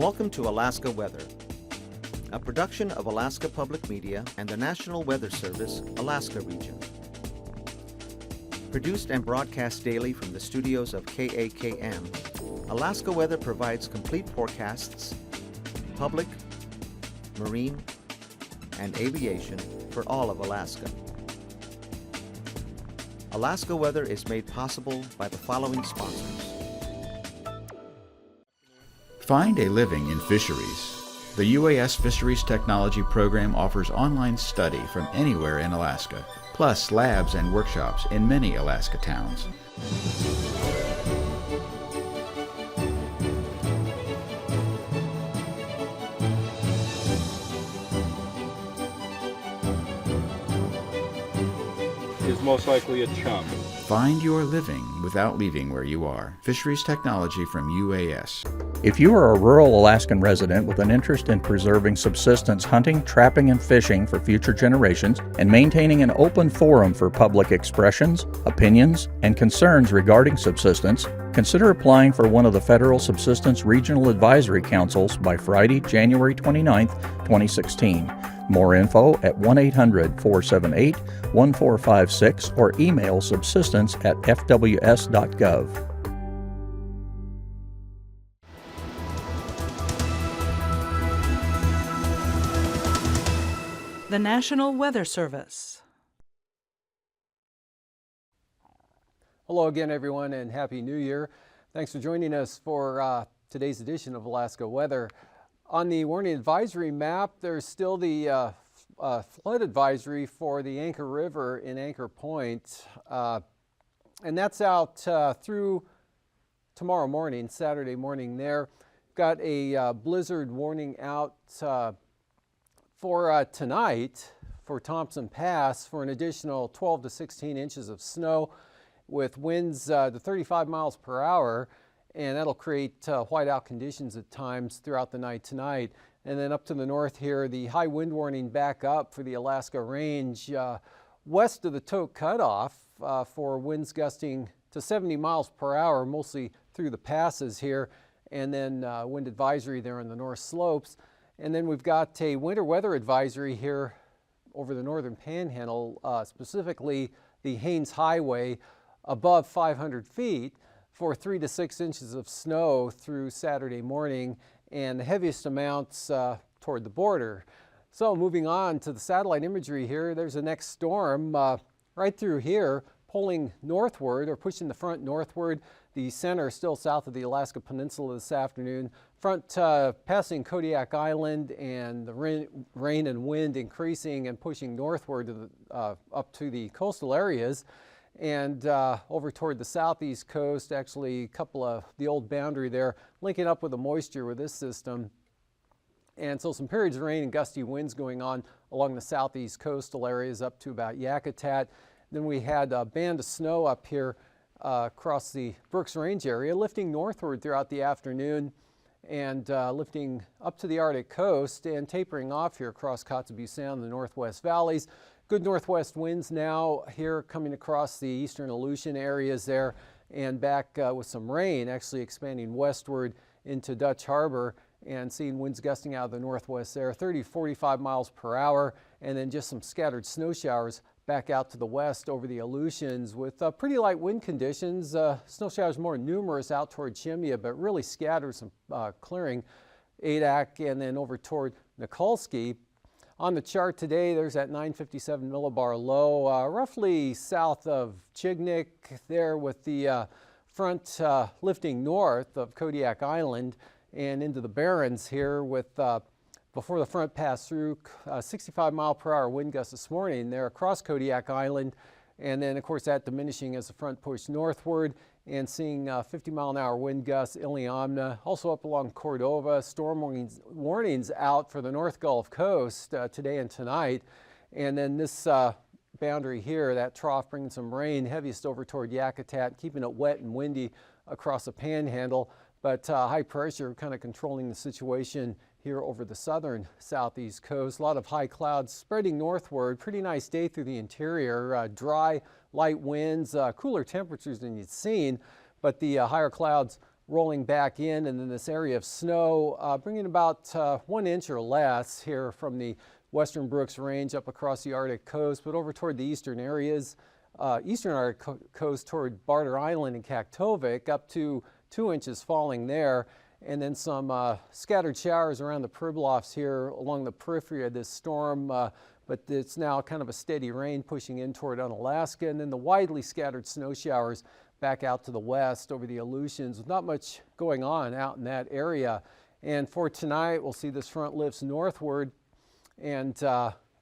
Welcome to Alaska Weather, a production of Alaska Public Media and the National Weather Service, Alaska Region. Produced and broadcast daily from the studios of KAKM, Alaska Weather provides complete forecasts, public, marine, and aviation for all of Alaska. Alaska Weather is made possible by the following sponsors. Find a living in fisheries. The UAS Fisheries Technology Program offers online study from anywhere in Alaska, plus labs and workshops in many Alaska towns. Is most likely a chum. Find your living without leaving where you are. Fisheries Technology from UAS. If you are a rural Alaskan resident with an interest in preserving subsistence hunting, trapping, and fishing for future generations, and maintaining an open forum for public expressions, opinions, and concerns regarding subsistence, consider applying for one of the Federal Subsistence Regional Advisory Councils by Friday, January 29, 2016. More info at 1-800-478-1456 or email subsistence@fws.gov. The National Weather Service. Hello again, everyone, and Happy New Year. Thanks for joining us for today's edition of Alaska Weather. On the warning advisory map, there's still the flood advisory for the Anchor River in Anchor Point, and that's out through tomorrow morning, Saturday morning there. Got a blizzard warning out for tonight for Thompson Pass for an additional 12 to 16 inches of snow with winds to 35 miles per hour, and that'll create whiteout conditions at times throughout the night tonight. And then up to the north here, the high wind warning back up for the Alaska Range west of the Tote Cutoff for winds gusting to 70 miles per hour, mostly through the passes here, and then wind advisory there on the north slopes. And then we've got a winter weather advisory here over the northern panhandle, specifically the Haines Highway above 500 feet for 3 to 6 inches of snow through Saturday morning, and the heaviest amounts toward the border. So moving on to the satellite imagery here, there's the next storm right through here, pulling northward or pushing the front northward. The center still south of the Alaska Peninsula this afternoon. Front passing Kodiak Island, and the rain and wind increasing and pushing northward to the, up to the coastal areas. And over toward the southeast coast, actually a couple of the old boundary there, linking up with the moisture with this system. And so some periods of rain and gusty winds going on along the southeast coastal areas up to about Yakutat. Then we had a band of snow up here across the Brooks Range area, lifting northward throughout the afternoon and lifting up to the Arctic coast and tapering off here across Kotzebue Sound, the northwest valleys. Good northwest winds now here coming across the eastern Aleutian areas there, and back with some rain actually expanding westward into Dutch Harbor, and seeing winds gusting out of the northwest there, 30 to 45 miles per hour, and then just some scattered snow showers back out to the west over the Aleutians with pretty light wind conditions. Snow showers more numerous out toward Chimia, but really scattered, some clearing Adak and then over toward Nikolsky. On the chart today, there's that 957 millibar low, roughly south of Chignik there, with the front lifting north of Kodiak Island and into the Barrens here with before the front passed through 65 mile per hour wind gusts this morning there across Kodiak Island, and then of course that diminishing as the front pushed northward, and seeing 50 mile an hour wind gusts Iliamna, also up along Cordova. Storm warnings out for the North Gulf Coast today and tonight, and then this boundary here, that trough bringing some rain, heaviest over toward Yakutat, keeping it wet and windy across the panhandle, but high pressure kind of controlling the situation here over the southern southeast coast. A lot of high clouds spreading northward. Pretty nice day through the interior. Dry, light winds, cooler temperatures than you'd seen, but the higher clouds rolling back in, and then this area of snow bringing about 1 inch or less here from the western Brooks Range up across the Arctic coast, but over toward the eastern areas, eastern Arctic coast toward Barter Island and Kaktovik, up to 2 inches falling there, and then some scattered showers around the Pribilofs here along the periphery of this storm, but it's now kind of a steady rain pushing in toward Unalaska, and then the widely scattered snow showers back out to the west over the Aleutians, with not much going on out in that area. And for tonight, we'll see this front lifts northward and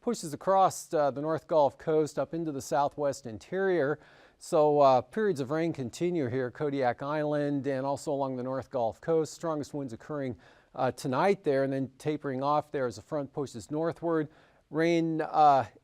pushes across the North Gulf Coast up into the southwest interior. So periods of rain continue here, Kodiak Island and also along the North Gulf Coast. Strongest winds occurring tonight there, and then tapering off there as the front pushes northward. Rain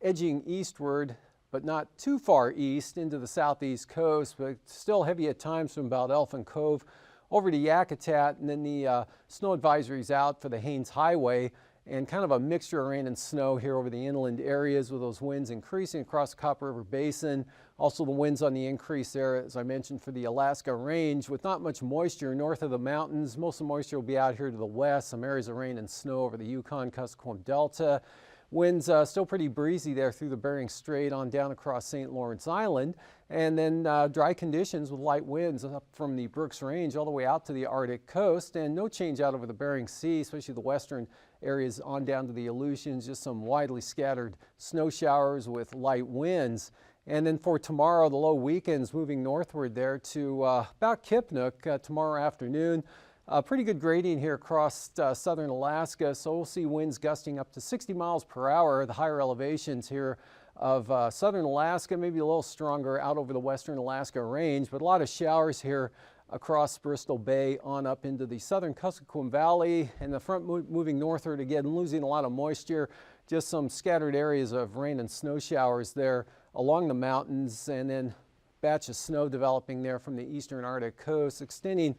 edging eastward, but not too far east into the southeast coast, but still heavy at times from about Elfin Cove over to Yakutat, and then the snow advisories out for the Haines Highway, and kind of a mixture of rain and snow here over the inland areas, with those winds increasing across the Copper River Basin. Also the winds on the increase there, as I mentioned, for the Alaska Range, with not much moisture north of the mountains. Most of the moisture will be out here to the west, some areas of rain and snow over the Yukon-Kuskokwim Delta. Winds still pretty breezy there through the Bering Strait on down across St. Lawrence Island, and then dry conditions with light winds up from the Brooks Range all the way out to the Arctic coast, and no change out over the Bering Sea, especially the western areas on down to the Aleutians, just some widely scattered snow showers with light winds. And then for tomorrow, the low weekends moving northward there to about Kipnuk tomorrow afternoon. Pretty good gradient here across southern Alaska, so we'll see winds gusting up to 60 miles per hour. The higher elevations here of southern Alaska, maybe a little stronger out over the western Alaska Range, but a lot of showers here across Bristol Bay on up into the southern Kuskokwim Valley, and the front moving northward again, losing a lot of moisture. Just some scattered areas of rain and snow showers there along the mountains, and then batch of snow developing there from the eastern Arctic coast, extending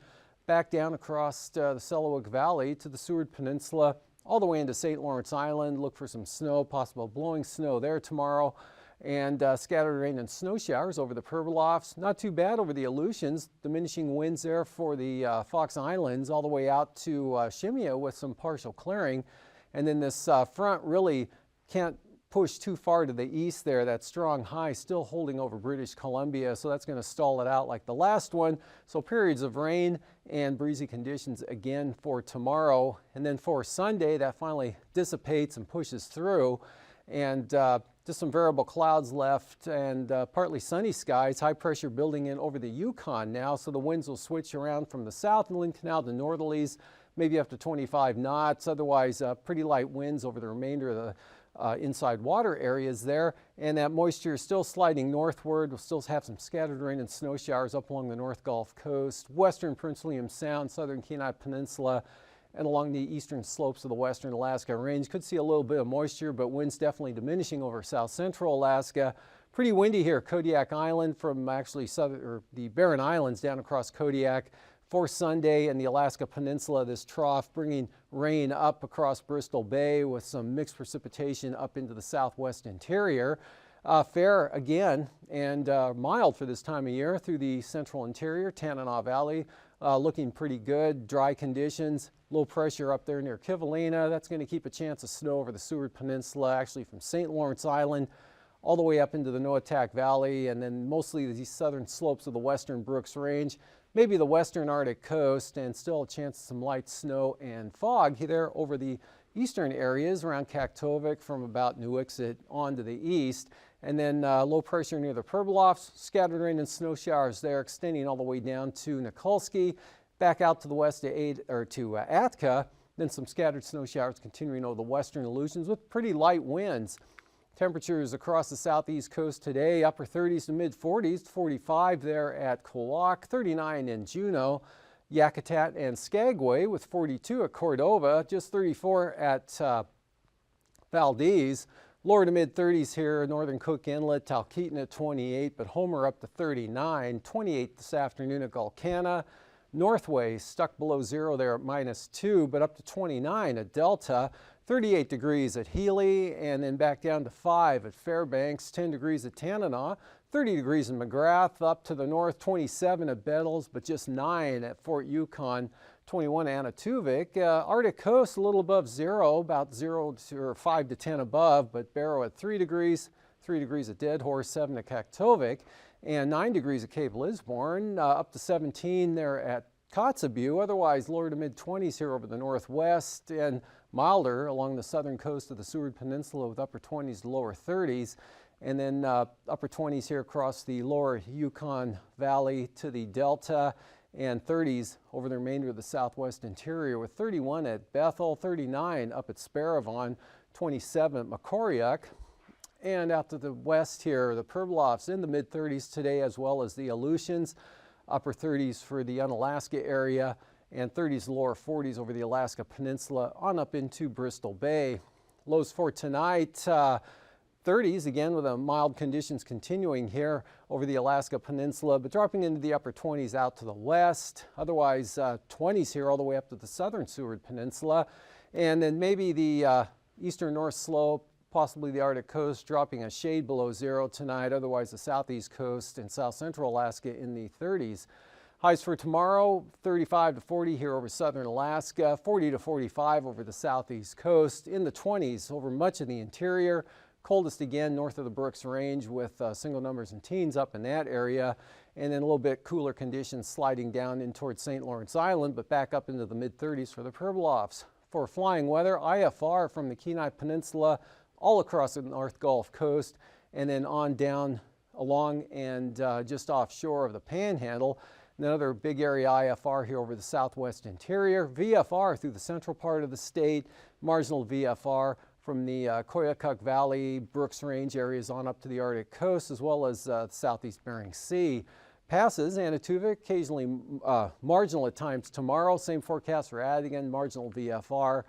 back down across the Selawik Valley to the Seward Peninsula, all the way into St. Lawrence Island. Look for some snow, possible blowing snow there tomorrow, and scattered rain and snow showers over the Pribilofs. Not too bad over the Aleutians, diminishing winds there for the Fox Islands all the way out to Shimia with some partial clearing. And then this front really can't push too far to the east there. That strong high still holding over British Columbia, so that's going to stall it out like the last one. So periods of rain and breezy conditions again for tomorrow. And then for Sunday, that finally dissipates and pushes through, and just some variable clouds left and partly sunny skies. High pressure building in over the Yukon now, so the winds will switch around from the Southland Canal to northerlies, maybe up to 25 knots. Otherwise, pretty light winds over the remainder of the inside water areas there, and that moisture is still sliding northward. We'll still have some scattered rain and snow showers up along the North Gulf Coast, western Prince William Sound, southern Kenai Peninsula, and along the eastern slopes of the western Alaska Range. Could see a little bit of moisture, but winds definitely diminishing over south central Alaska. Pretty windy here, Kodiak Island from actually the Barren Islands down across Kodiak. For Sunday and the Alaska Peninsula, this trough bringing rain up across Bristol Bay with some mixed precipitation up into the southwest interior. Fair again and mild for this time of year through the central interior. Tanana Valley looking pretty good. Dry conditions, low pressure up there near Kivalina. That's going to keep a chance of snow over the Seward Peninsula, actually from St. Lawrence Island all the way up into the Noatak Valley, and then mostly the southern slopes of the western Brooks Range, maybe the western Arctic coast, and still a chance of some light snow and fog there over the eastern areas around Kaktovik from about Nuiqsut on to the east. And then low pressure near the Pribilofs, scattered rain and snow showers there extending all the way down to Nikolsky, back out to the west to Atka. Then some scattered snow showers continuing over the western Aleutians with pretty light winds. Temperatures across the southeast coast today, upper 30s to mid 40s, 45 there at Kwok, 39 in Juneau, Yakutat and Skagway with 42 at Cordova, just 34 at Valdez. Lower to mid 30s here, northern Cook Inlet, Talkeetna at 28, but Homer up to 39, 28 this afternoon at Gulkana. Northway stuck below zero there at -2, but up to 29 at Delta. 38 degrees at Healy, and then back down to 5 at Fairbanks, 10 degrees at Tanana, 30 degrees in McGrath, up to the north 27 at Bettles, but just 9 at Fort Yukon, 21 at Anaktuvik. Arctic coast a little above zero, about 0 to 5 to 10 above, but Barrow at 3 degrees at Dead Horse, 7 at Kaktovik, and 9 degrees at Cape Lisburne, up to 17 there at Kotzebue. Otherwise lower to mid-20s here over the northwest, and milder along the southern coast of the Seward Peninsula with upper 20s to lower 30s. And then upper 20s here across the lower Yukon Valley to the Delta, and 30s over the remainder of the southwest interior, with 31 at Bethel, 39 up at Sparravon, 27 at Macoriuk. And out to the west here, the Pribilofs in the mid-30s today, as well as the Aleutians, upper 30s for the Unalaska area, and 30s lower 40s over the Alaska Peninsula on up into Bristol Bay. Lows for tonight, 30s again with mild conditions continuing here over the Alaska Peninsula, but dropping into the upper 20s out to the west. Otherwise 20s here all the way up to the southern Seward Peninsula, and then maybe the eastern North Slope, possibly the Arctic coast, dropping a shade below zero tonight. Otherwise the southeast coast and south central Alaska in the 30s. Highs for tomorrow, 35 to 40 here over southern Alaska, 40 to 45 over the southeast coast, in the 20s over much of the interior. Coldest again north of the Brooks Range, with single numbers and teens up in that area, and then a little bit cooler conditions sliding down in towards St. Lawrence Island, but back up into the mid-30s for the Pribilofs. For flying weather, IFR from the Kenai Peninsula all across the North Gulf Coast, and then on down along and just offshore of the Panhandle. Another big area IFR here over the southwest interior. VFR through the central part of the state, marginal VFR from the Koyukuk Valley, Brooks Range areas on up to the Arctic coast, as well as the southeast Bering Sea. Passes, Anaktuvik, occasionally marginal at times tomorrow. Same forecast for Adigan, marginal VFR.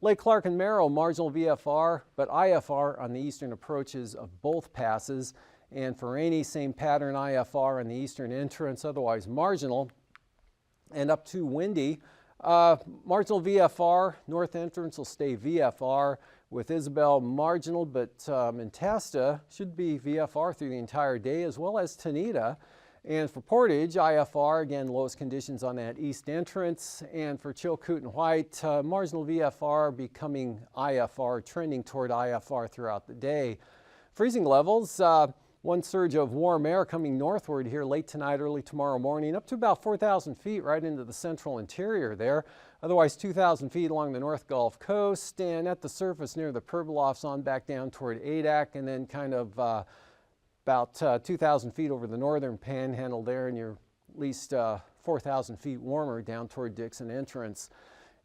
Lake Clark and Merrill, marginal VFR, but IFR on the eastern approaches of both passes. And for Rainy, same pattern, IFR on the eastern entrance, otherwise marginal. And up to Windy, marginal VFR, north entrance will stay VFR, with Isabel marginal, but Mentasta should be VFR through the entire day, as well as Tanita. And for Portage, IFR, again, lowest conditions on that east entrance. And for Chilkoot and White, marginal VFR becoming IFR, trending toward IFR throughout the day. Freezing levels, one surge of warm air coming northward here late tonight, early tomorrow morning, up to about 4,000 feet right into the central interior there. Otherwise 2,000 feet along the North Gulf Coast, and at the surface near the Pribilofs on back down toward Adak, and then kind of about 2,000 feet over the northern Panhandle there, and you're at least 4,000 feet warmer down toward Dixon Entrance.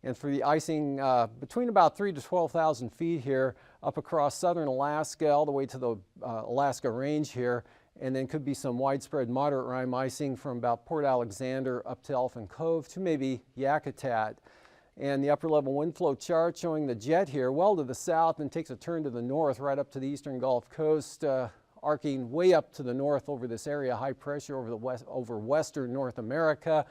And for the icing, between about 3,000 to 12,000 feet here, up across southern Alaska, all the way to the Alaska Range here, and then could be some widespread moderate rime icing from about Port Alexander up to Elfin Cove to maybe Yakutat. And the upper level wind flow chart showing the jet here well to the south and takes a turn to the north right up to the eastern Gulf Coast, arcing way up to the north over this area, high pressure over the west, over western North America,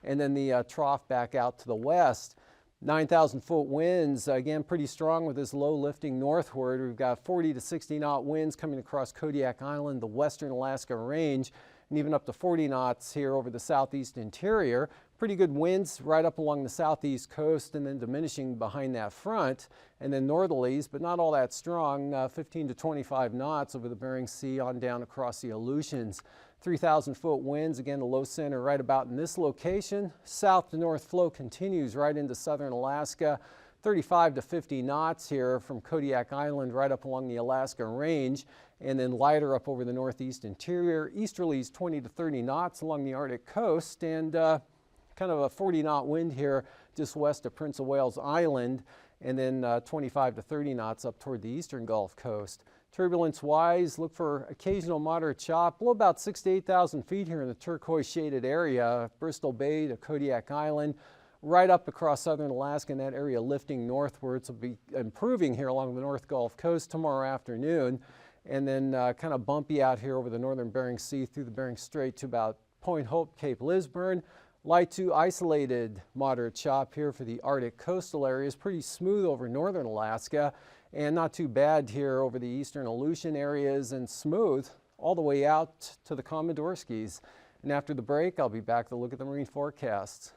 and then the trough back out to the west. 9,000 foot winds, again pretty strong with this low lifting northward. We've got 40 to 60 knot winds coming across Kodiak Island, the western Alaska Range, and even up to 40 knots here over the southeast interior. Pretty good winds right up along the southeast coast, and then diminishing behind that front, and then northerlies, but not all that strong, 15 to 25 knots over the Bering Sea on down across the Aleutians. 3,000 foot winds, again the low center right about in this location. South to north flow continues right into southern Alaska. 35 to 50 knots here from Kodiak Island right up along the Alaska Range, and then lighter up over the northeast interior. Easterlies 20 to 30 knots along the Arctic coast, and kind of a 40 knot wind here just west of Prince of Wales Island, and then 25 to 30 knots up toward the eastern Gulf Coast. Turbulence wise, look for occasional moderate chop, below about 6,000 to 8,000 feet here in the turquoise shaded area, Bristol Bay to Kodiak Island, right up across southern Alaska, and that area lifting northwards. Will be improving here along the North Gulf Coast tomorrow afternoon, and then kind of bumpy out here over the northern Bering Sea through the Bering Strait to about Point Hope, Cape Lisburne. Light to isolated moderate chop here for the Arctic coastal areas, pretty smooth over northern Alaska, and not too bad here over the eastern Aleutian areas, and smooth all the way out to the Komondorskis. And after the break, I'll be back to look at the marine forecasts.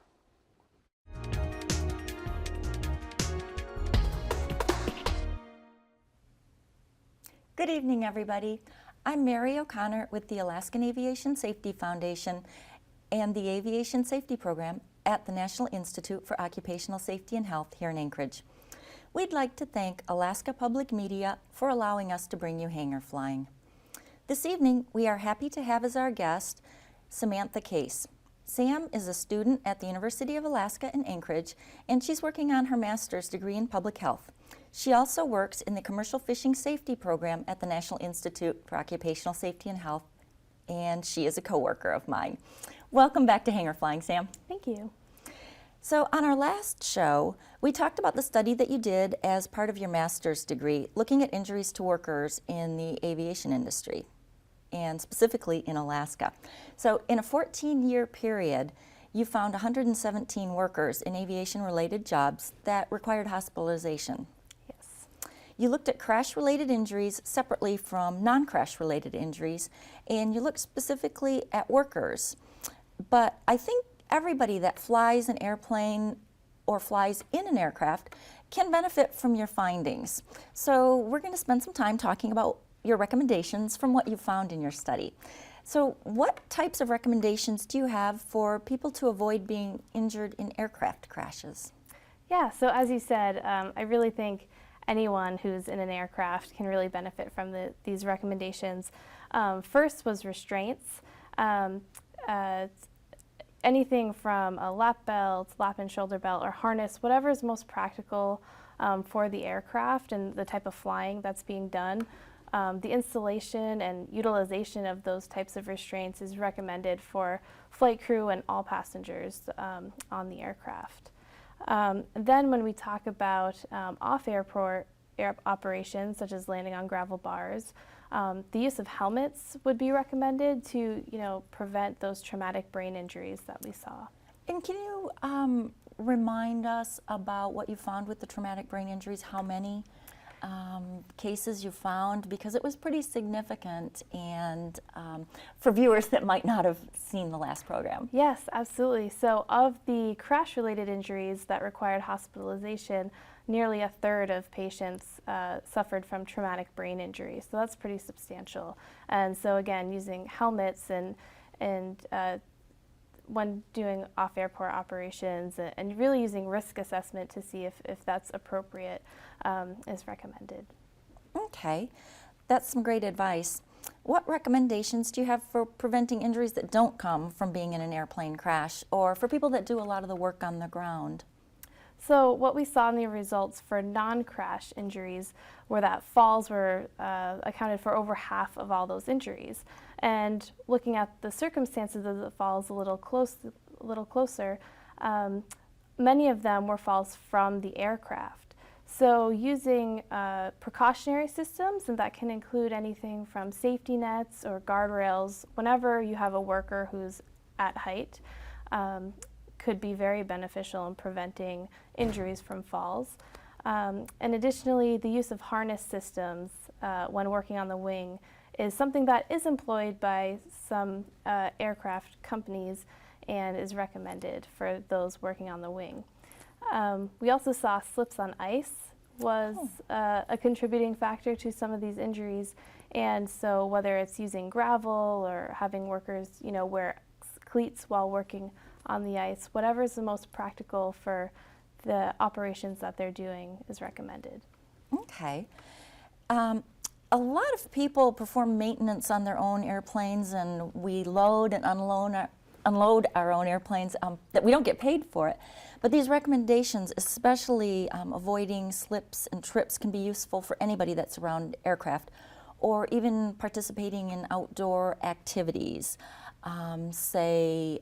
Good evening, everybody. I'm Mary O'Connor with the Alaskan Aviation Safety Foundation and the Aviation Safety Program at the National Institute for Occupational Safety and Health here in Anchorage. We'd like to thank Alaska Public Media for allowing us to bring you Hangar Flying. This evening, we are happy to have as our guest Samantha Case. Sam is a student at the University of Alaska in Anchorage, and she's working on her master's degree in public health. She also works in the Commercial Fishing Safety Program at the National Institute for Occupational Safety and Health, and she is a coworker of mine. Welcome back to Hangar Flying, Sam. Thank you. So on our last show, we talked about the study that you did as part of your master's degree, looking at injuries to workers in the aviation industry, and specifically in Alaska. So in a 14-year period, you found 117 workers in aviation-related jobs that required hospitalization. Yes. You looked at crash-related injuries separately from non-crash-related injuries, and you looked specifically at workers. But I think everybody that flies an airplane or flies in an aircraft can benefit from your findings. So we're going to spend some time talking about your recommendations from what you found in your study. So what types of recommendations do you have for people to avoid being injured in aircraft crashes? Yeah, so as you said, I really think anyone who's in an aircraft can really benefit from these recommendations. First was restraints. Anything from a lap belt, lap and shoulder belt, or harness, whatever is most practical for the aircraft and the type of flying that's being done. The installation and utilization of those types of restraints is recommended for flight crew and all passengers on the aircraft. Then when we talk about off-airport operations, such as landing on gravel bars, the use of helmets would be recommended to, prevent those traumatic brain injuries that we saw. And can you remind us about what you found with the traumatic brain injuries, how many cases you found, because it was pretty significant, and for viewers that might not have seen the last program. Yes, absolutely. So of the crash-related injuries that required hospitalization, nearly a third of patients suffered from traumatic brain injury. So that's pretty substantial. And so again, using helmets and when doing off-airport operations and really using risk assessment to see if that's appropriate is recommended. Okay, that's some great advice. What recommendations do you have for preventing injuries that don't come from being in an airplane crash, or for people that do a lot of the work on the ground? So what we saw in the results for non-crash injuries were that falls were accounted for over half of all those injuries. And looking at the circumstances of the falls a little closer, many of them were falls from the aircraft. So using precautionary systems, and that can include anything from safety nets or guardrails, whenever you have a worker who's at height, could be very beneficial in preventing injuries from falls. And additionally, the use of harness systems when working on the wing is something that is employed by some aircraft companies and is recommended for those working on the wing. We also saw slips on ice was a contributing factor to some of these injuries, and so whether it's using gravel or having workers, wear cleats while working on the ice, whatever is the most practical for the operations that they're doing is recommended. Okay. A lot of people perform maintenance on their own airplanes, and we load and unload our own airplanes that we don't get paid for it. But these recommendations, especially avoiding slips and trips, can be useful for anybody that's around aircraft, or even participating in outdoor activities. Say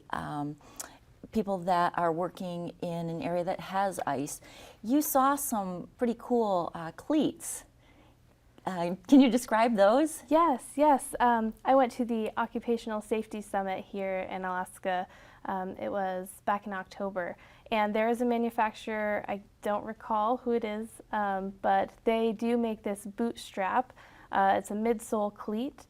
people that are working in an area that has ice. You saw some pretty cool cleats. Can you describe those? Yes. I went to the Occupational Safety Summit here in Alaska. It was back in October. And there is a manufacturer, I don't recall who it is, but they do make this boot strap. It's a midsole cleat.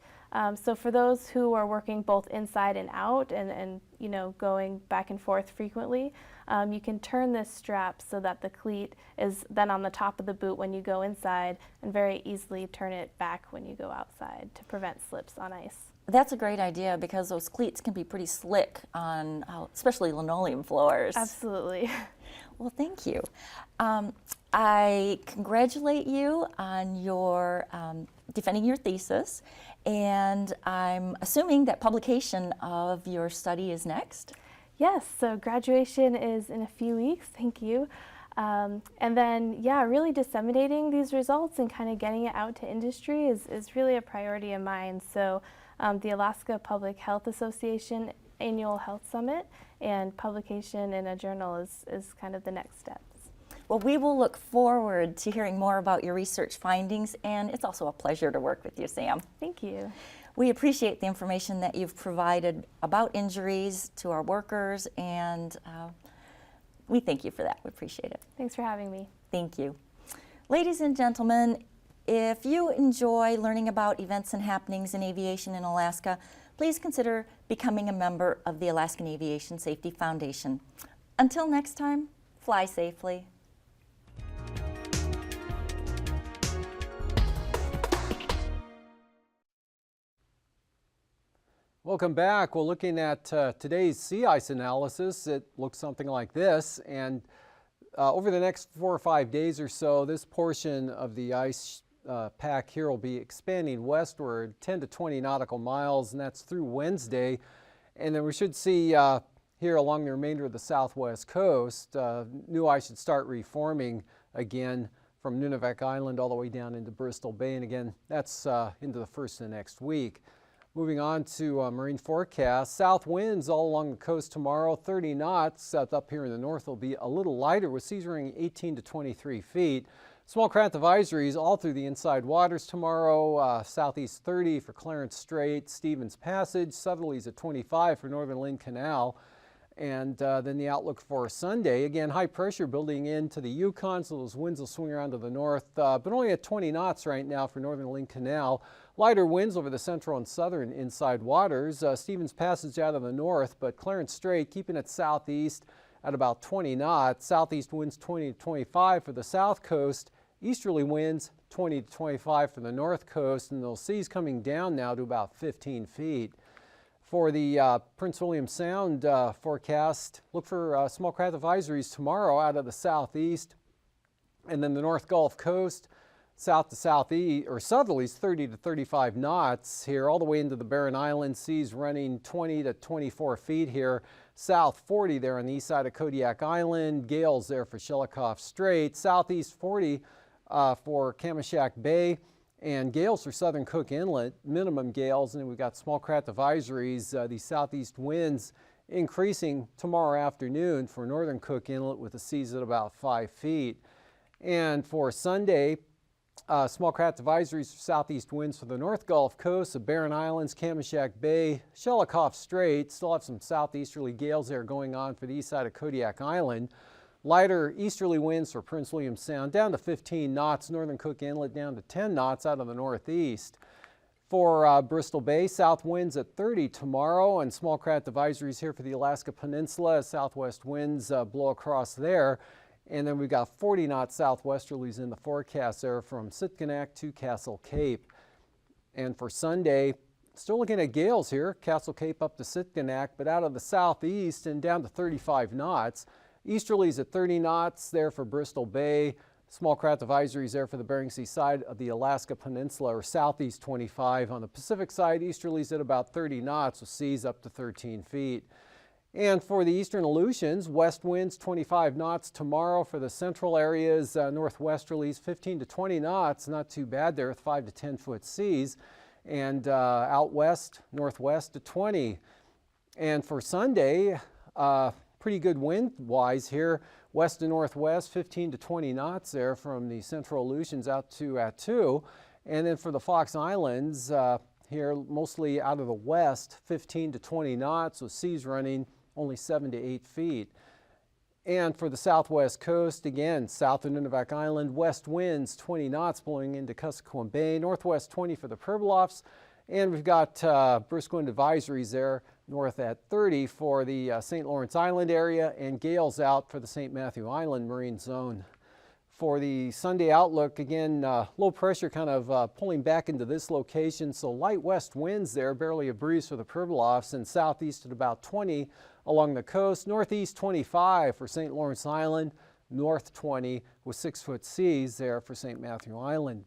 So for those who are working both inside and out and you know, going back and forth frequently, you can turn this strap so that the cleat is then on the top of the boot when you go inside, and very easily turn it back when you go outside to prevent slips on ice. That's a great idea because those cleats can be pretty slick on especially linoleum floors. Absolutely. Well, thank you. I congratulate you on your defending your thesis, and I'm assuming that publication of your study is next. Yes, so graduation is in a few weeks, thank you. And then, yeah, really disseminating these results and kind of getting it out to industry is really a priority of mine. So the Alaska Public Health Association Annual Health Summit and publication in a journal is kind of the next steps. Well, we will look forward to hearing more about your research findings, and it's also a pleasure to work with you, Sam. Thank you. We appreciate the information that you've provided about injuries to our workers, and we thank you for that. We appreciate it. Thanks for having me. Thank you. Ladies and gentlemen, if you enjoy learning about events and happenings in aviation in Alaska, please consider becoming a member of the Alaskan Aviation Safety Foundation. Until next time, fly safely. Welcome back. We're looking at today's sea ice analysis. It looks something like this, and over the next 4 or 5 days or so, this portion of the ice pack here will be expanding westward 10 to 20 nautical miles, and that's through Wednesday. And then we should see here along the remainder of the southwest coast, new ice should start reforming again from Nunavut Island all the way down into Bristol Bay, and again, that's into the first of next week. Moving on to marine forecast, south winds all along the coast tomorrow, 30 knots. Up here in the north will be a little lighter with seas running 18 to 23 feet. Small craft advisories all through the inside waters tomorrow, southeast 30 for Clarence Strait, Stevens Passage, southerlies at 25 for Northern Lynn Canal. And then the outlook for Sunday, again, high pressure building into the Yukon, so those winds will swing around to the north, but only at 20 knots right now for Northern Lynn Canal. Lighter winds over the central and southern inside waters. Stevens Passage out of the north, but Clarence Strait keeping it southeast at about 20 knots. Southeast winds 20 to 25 for the south coast. Easterly winds 20 to 25 for the north coast, and those seas coming down now to about 15 feet. For the Prince William Sound forecast, look for small craft advisories tomorrow out of the southeast, and then the North Gulf Coast, south to southeast, or southerlies 30 to 35 knots here, all the way into the Barren Islands, seas running 20 to 24 feet here, south 40 there on the east side of Kodiak Island, gales there for Shelikof Strait, southeast 40 for Kamishak Bay, and gales for southern Cook Inlet, minimum gales, and then we've got small craft advisories, these southeast winds increasing tomorrow afternoon for northern Cook Inlet with the seas at about 5 feet. And for Sunday, small craft advisories for southeast winds for the North Gulf Coast, the Barren Islands, Kamishak Bay, Shelikof Strait. Still have some southeasterly gales there going on for the east side of Kodiak Island. Lighter easterly winds for Prince William Sound down to 15 knots, northern Cook Inlet down to 10 knots out of the northeast. For Bristol Bay, south winds at 30 tomorrow, and small craft advisories here for the Alaska Peninsula as southwest winds blow across there. And then we've got 40 knot southwesterlies in the forecast there from Sitkinak to Castle Cape. And for Sunday, still looking at gales here, Castle Cape up to Sitkinak, but out of the southeast and down to 35 knots. Easterlies at 30 knots there for Bristol Bay. Small craft advisories there for the Bering Sea side of the Alaska Peninsula, or southeast 25. On the Pacific side, easterlies at about 30 knots with seas up to 13 feet. And for the eastern Aleutians, west winds 25 knots tomorrow. For the central areas, northwesterlies 15 to 20 knots, not too bad there with 5 to 10 foot seas. And out west, northwest to 20. And for Sunday, pretty good wind-wise here, west to northwest, 15 to 20 knots there from the central Aleutians out to Attu. And then for the Fox Islands, here mostly out of the west, 15 to 20 knots, with seas running only 7 to 8 feet. And for the southwest coast, again, south of Nunavut Island, west winds 20 knots blowing into Kuskokwim Bay, northwest 20 for the Pribilofs, And we've got brisk wind advisories there north at 30 for the St. Lawrence Island area, and gales out for the St. Matthew Island marine zone. For the Sunday outlook, again, low pressure kind of pulling back into this location, so light west winds there, barely a breeze for the Pribilofs, and southeast at about 20 along the coast, northeast 25 for St. Lawrence Island, north 20 with 6-foot seas there for St. Matthew Island.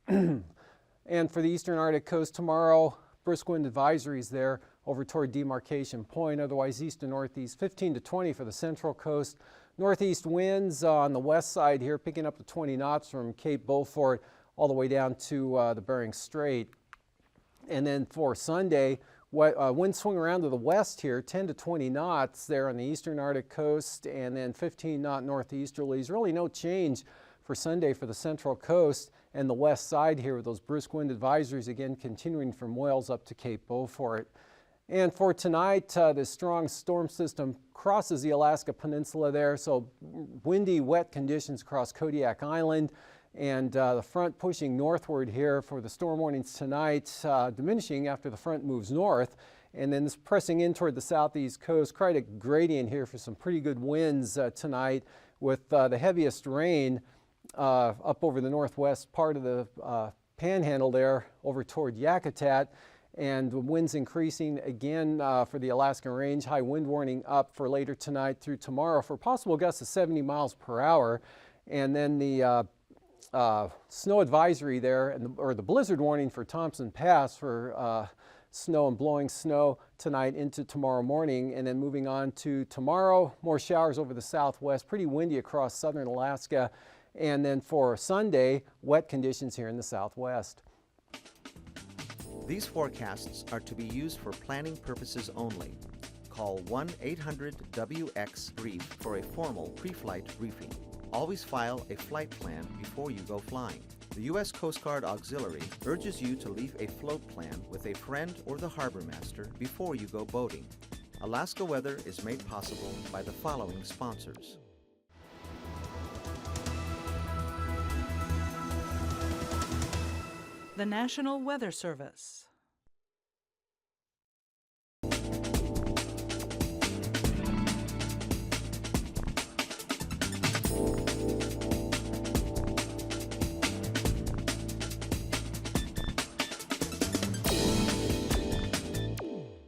And for the eastern Arctic coast tomorrow, brisk wind advisories there over toward Demarcation Point, otherwise east to northeast 15 to 20 for the central coast. Northeast winds on the west side here picking up to 20 knots from Cape Beaufort all the way down to the Bering Strait. And then for Sunday, winds swing around to the west here, 10 to 20 knots there on the eastern Arctic coast, and then 15-knot northeasterlies. Really no change for Sunday for the central coast and the west side here with those brisk wind advisories again continuing from Wales up to Cape Beaufort. And for tonight, this strong storm system crosses the Alaska Peninsula there, so windy, wet conditions across Kodiak Island, and the front pushing northward here for the storm warnings tonight, diminishing after the front moves north, and then this pressing in toward the southeast coast. Quite a gradient here for some pretty good winds tonight, with the heaviest rain up over the northwest part of the panhandle there over toward Yakutat, and the winds increasing again for the Alaskan Range. High wind warning up for later tonight through tomorrow for possible gusts of 70 miles per hour. And then the snow advisory there, or the blizzard warning for Thompson Pass for snow and blowing snow tonight into tomorrow morning. And then moving on to tomorrow, more showers over the southwest, pretty windy across southern Alaska. And then for Sunday, wet conditions here in the southwest. These forecasts are to be used for planning purposes only. Call 1-800-WX-BRIEF for a formal pre-flight briefing. Always file a flight plan before you go flying. The U.S. Coast Guard Auxiliary urges you to leave a float plan with a friend or the harbor master before you go boating. Alaska Weather is made possible by the following sponsors. The National Weather Service.